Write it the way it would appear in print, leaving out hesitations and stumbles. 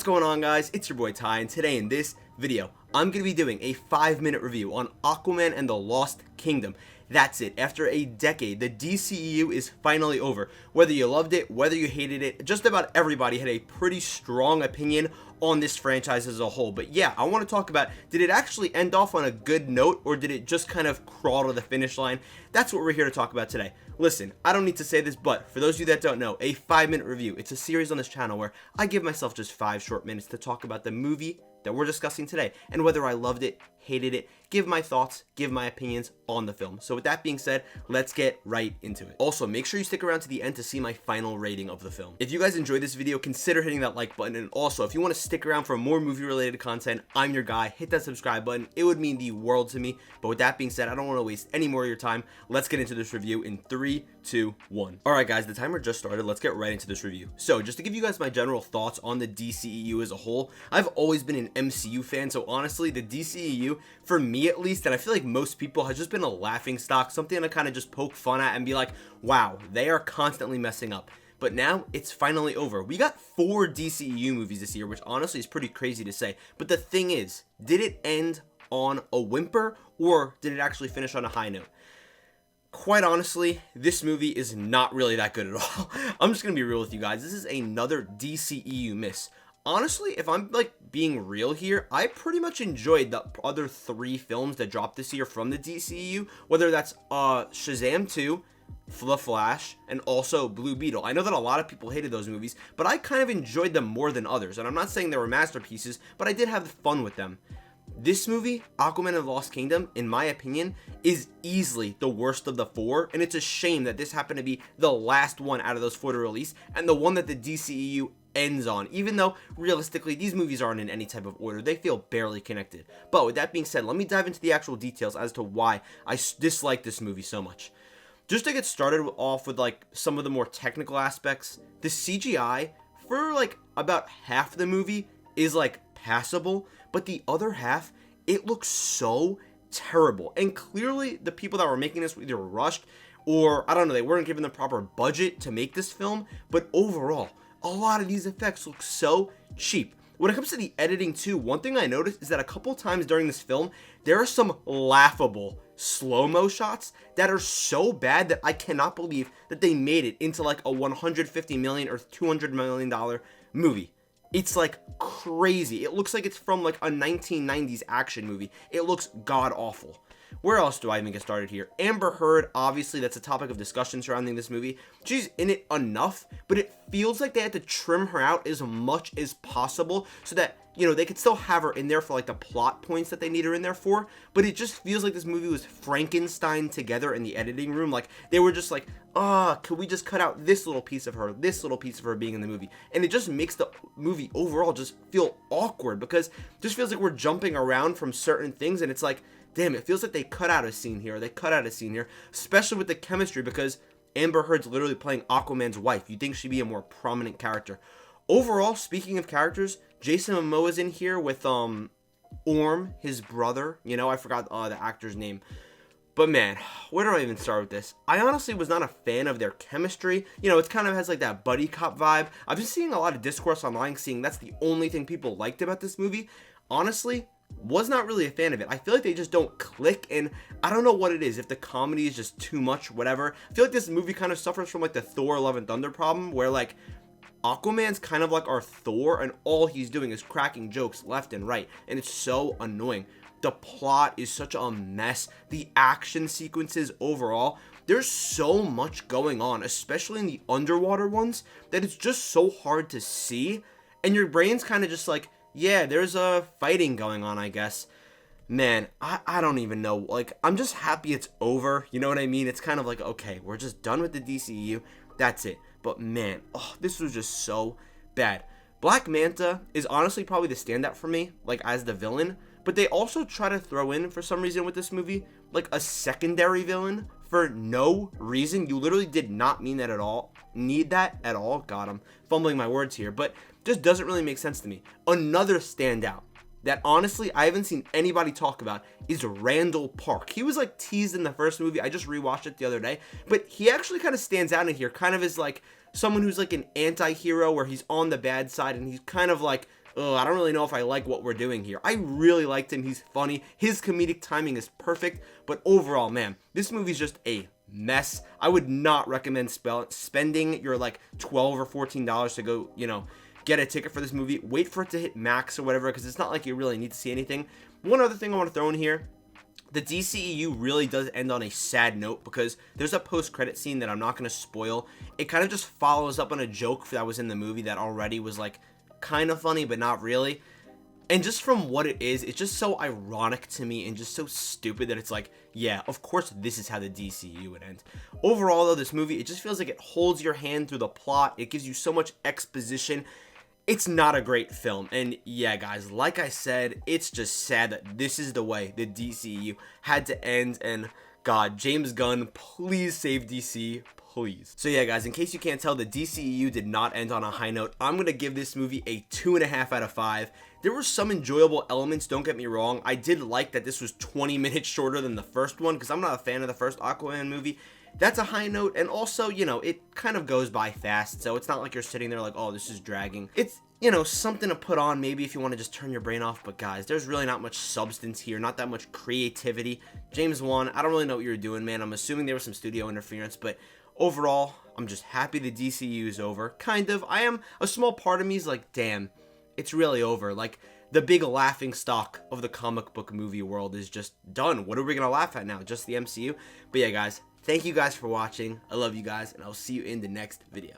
What's going on, guys? It's your boy Ty, and today in this video I'm going to be doing a 5-minute review on Aquaman and the Lost Kingdom. That's it. After a decade, the DCEU is finally over. Whether you loved it, whether you hated it, just about everybody had a pretty strong opinion on this franchise as a whole. But yeah, I want to talk about, did it actually end off on a good note, or did it just kind of crawl to the finish line? That's what we're here to talk about today. Listen, I don't need to say this, but for those of you that don't know, a 5-minute review, it's a series on this channel where I give myself just 5 short minutes to talk about the movie that we're discussing today, and whether I loved it, hated it, give my thoughts, give my opinions on the film. So with that being said, let's get right into it. Also, make sure you stick around to the end to see my final rating of the film. If you guys enjoyed this video, consider hitting that like button, and also if you want to stick around for more movie related content, I'm your guy. Hit that subscribe button. It would mean the world to me. But with that being said, I don't want to waste any more of your time. Let's get into this review in 3, 2, 1. Alright guys, the timer just started. Let's get right into this review. So just to give you guys my general thoughts on the DCEU as a whole, I've always been an MCU fan, so honestly the DCEU, for me at least, and I feel like most people, has just been a laughing stock, something to kind of just poke fun at and be like, wow, they are constantly messing up. But now it's finally over. We got 4 DCEU movies this year, which honestly is pretty crazy to say. But the thing is, did it end on a whimper, or did it actually finish on a high note? Quite honestly, this movie is not really that good at all. I'm just gonna be real with you guys. This is another DCEU miss. Honestly, if I'm like being real here, I pretty much enjoyed the other 3 films that dropped this year from the DCEU, whether that's Shazam 2, The Flash, and also Blue Beetle. I know that a lot of people hated those movies, but I kind of enjoyed them more than others, and I'm not saying they were masterpieces, but I did have fun with them. This movie, Aquaman and the Lost Kingdom, in my opinion, is easily the worst of the 4, and it's a shame that this happened to be the last one out of those 4 to release, and the one that the DCEU ends on, even though realistically these movies aren't in any type of order. They feel barely connected. But with that being said, let me dive into the actual details as to why I dislike this movie so much. Just to get started off with like some of the more technical aspects, the CGI for like about half the movie is like passable, but the other half, it looks so terrible. And clearly the people that were making this either were rushed, or I don't know, they weren't given the proper budget to make this film. But overall, a lot of these effects look so cheap. When it comes to the editing too, one thing I noticed is that a couple times during this film, there are some laughable slow-mo shots that are so bad that I cannot believe that they made it into like a $150 million or $200 million movie. It's like crazy. It looks like it's from like a 1990s action movie. It looks god-awful. Where else do I even get started here? Amber Heard, obviously that's a topic of discussion surrounding this movie. She's in it enough, but it feels like they had to trim her out as much as possible so that, you know, they could still have her in there for like the plot points that they need her in there for. But it just feels like this movie was Frankenstein together in the editing room. Like they were just like, could we just cut out this little piece of her, this little piece of her being in the movie? And it just makes the movie overall just feel awkward, because it just feels like we're jumping around from certain things, and it's like, damn, it feels like they cut out a scene here, or they cut out a scene here, especially with the chemistry, because Amber Heard's literally playing Aquaman's wife. You'd think she'd be a more prominent character. Overall, speaking of characters, Jason Momoa's in here with Orm, his brother. You know, I forgot the actor's name. But man, where do I even start with this? I honestly was not a fan of their chemistry. You know, it kind of has like that buddy cop vibe. I've been seeing a lot of discourse online saying that's the only thing people liked about this movie. Honestly, was not really a fan of it. I feel like they just don't click, and I don't know what it is, if the comedy is just too much, whatever. I feel like this movie kind of suffers from like the Thor Love and Thunder problem, where like Aquaman's kind of like our Thor, and all he's doing is cracking jokes left and right, and it's so annoying. The plot is such a mess. The action sequences overall, there's so much going on, especially in the underwater ones, that it's just so hard to see, and your brain's kind of just like, yeah, there's a fighting going on, I guess. Man, I don't even know. Like, I'm just happy it's over. You know what I mean? It's kind of like, okay, we're just done with the DCEU. That's it. But man, this was just so bad. Black Manta is honestly probably the standout for me, like as the villain. But they also try to throw in, for some reason with this movie, like a secondary villain for no reason. You literally did not mean that at all. Need that at all. God, I'm fumbling my words here. But just doesn't really make sense to me. Another standout that honestly I haven't seen anybody talk about is Randall Park. He was like teased in the first movie. I just rewatched it the other day, but he actually kind of stands out in here, kind of as like someone who's like an anti-hero, where he's on the bad side and he's kind of like ugh, I don't really know if I like what we're doing here. I really liked him. He's funny. His comedic timing is perfect. But overall, man, this movie's just a mess. I would not recommend spending your like $12 or $14 to go, get a ticket for this movie. Wait for it to hit max or whatever, because it's not like you really need to see anything. One other thing I want to throw in here: the DCEU really does end on a sad note, because there's a post-credit scene that I'm not going to spoil. It kind of just follows up on a joke that was in the movie that already was like kind of funny, but not really. And just from what it is, it's just so ironic to me and just so stupid that it's like, yeah, of course this is how the DCU would end. Overall, though, this movie, it just feels like it holds your hand through the plot. It gives you so much exposition. It's not a great film. And yeah, guys, like I said, it's just sad that this is the way the DCU had to end. And God, James Gunn, please save DC. Please. So yeah, guys, in case you can't tell, the DCEU did not end on a high note. I'm going to give this movie a 2.5 out of 5. There were some enjoyable elements, don't get me wrong. I did like that this was 20 minutes shorter than the first one, because I'm not a fan of the first Aquaman movie. That's a high note, and also, it kind of goes by fast, so it's not like you're sitting there like, oh, this is dragging. It's, something to put on maybe if you want to just turn your brain off, but guys, there's really not much substance here, not that much creativity. James Wan, I don't really know what you were doing, man. I'm assuming there was some studio interference, but overall, I'm just happy the DCU is over. Kind of. I am. A small part of me is like, damn, it's really over. Like, the big laughing stock of the comic book movie world is just done. What are we going to laugh at now? Just the MCU? But yeah, guys, thank you guys for watching. I love you guys, and I'll see you in the next video.